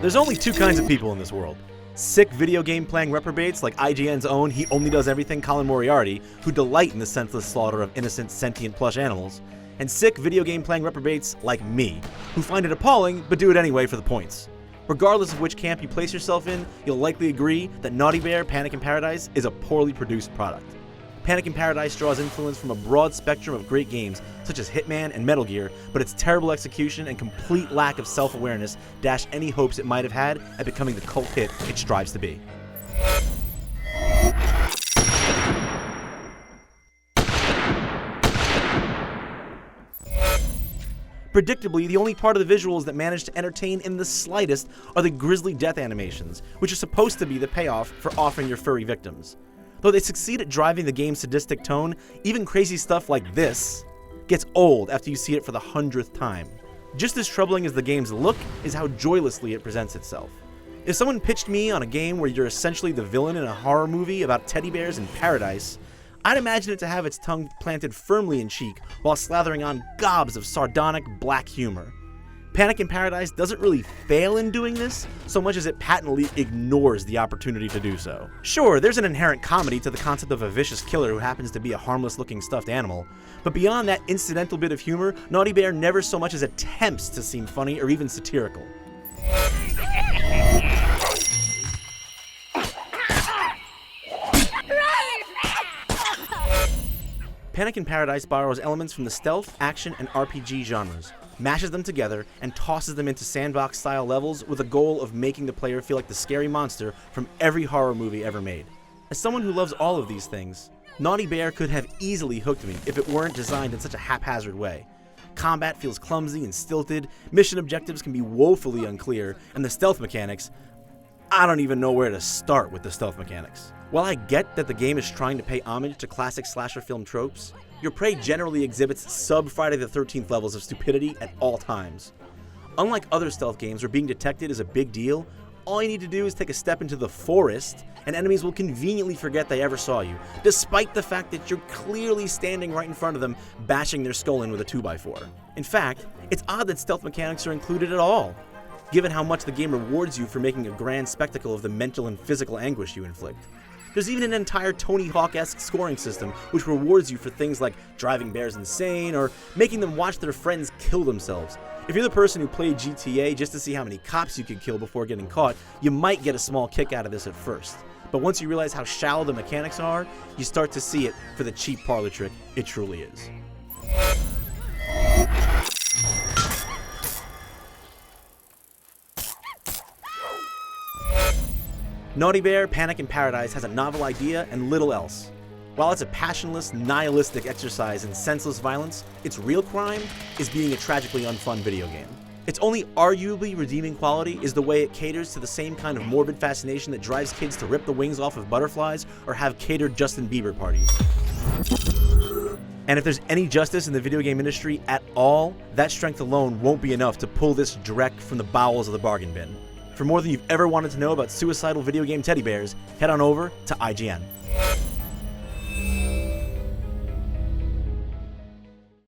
There's only two kinds of people in this world. Sick video game playing reprobates like IGN's own He Only Does Everything Colin Moriarty, who delight in the senseless slaughter of innocent sentient plush animals, and sick video game playing reprobates like me, who find it appalling but do it anyway for the points. Regardless of which camp you place yourself in, you'll likely agree that Naughty Bear Panic in Paradise is a poorly produced product. Panic in Paradise draws influence from a broad spectrum of great games such as Hitman and Metal Gear, but its terrible execution and complete lack of self-awareness dash any hopes it might have had at becoming the cult hit it strives to be. Predictably, the only part of the visuals that manage to entertain in the slightest are the grisly death animations, which are supposed to be the payoff for offering your furry victims. Though they succeed at driving the game's sadistic tone, even crazy stuff like this gets old after you see it for the 100th time. Just as troubling as the game's look is how joylessly it presents itself. If someone pitched me on a game where you're essentially the villain in a horror movie about teddy bears in paradise, I'd imagine it to have its tongue planted firmly in cheek while slathering on gobs of sardonic black humor. Panic in Paradise doesn't really fail in doing this, so much as it patently ignores the opportunity to do so. Sure, there's an inherent comedy to the concept of a vicious killer who happens to be a harmless-looking stuffed animal, but beyond that incidental bit of humor, Naughty Bear never so much as attempts to seem funny or even satirical. Panic in Paradise borrows elements from the stealth, action, and RPG genres, mashes them together, and tosses them into Sandbox-style levels with a goal of making the player feel like the scary monster from every horror movie ever made. As someone who loves all of these things, Naughty Bear could have easily hooked me if it weren't designed in such a haphazard way. Combat feels clumsy and stilted, mission objectives can be woefully unclear, and the stealth mechanics, I don't even know where to start with the stealth mechanics. While I get that the game is trying to pay homage to classic slasher film tropes, your prey generally exhibits sub-Friday the 13th levels of stupidity at all times. Unlike other stealth games where being detected is a big deal, all you need to do is take a step into the forest and enemies will conveniently forget they ever saw you, despite the fact that you're clearly standing right in front of them bashing their skull in with a 2x4. In fact, it's odd that stealth mechanics are included at all, given how much the game rewards you for making a grand spectacle of the mental and physical anguish you inflict. There's even an entire Tony Hawk-esque scoring system which rewards you for things like driving bears insane or making them watch their friends kill themselves. If you're the person who played GTA just to see how many cops you could kill before getting caught, you might get a small kick out of this at first. But once you realize how shallow the mechanics are, you start to see it for the cheap parlor trick it truly is. Naughty Bear Panic in Paradise has a novel idea and little else. While it's a passionless, nihilistic exercise in senseless violence, its real crime is being a tragically unfun video game. Its only arguably redeeming quality is the way it caters to the same kind of morbid fascination that drives kids to rip the wings off of butterflies or have catered Justin Bieber parties. And if there's any justice in the video game industry at all, that strength alone won't be enough to pull this direct from the bowels of the bargain bin. For more than you've ever wanted to know about suicidal video game teddy bears, head on over to IGN.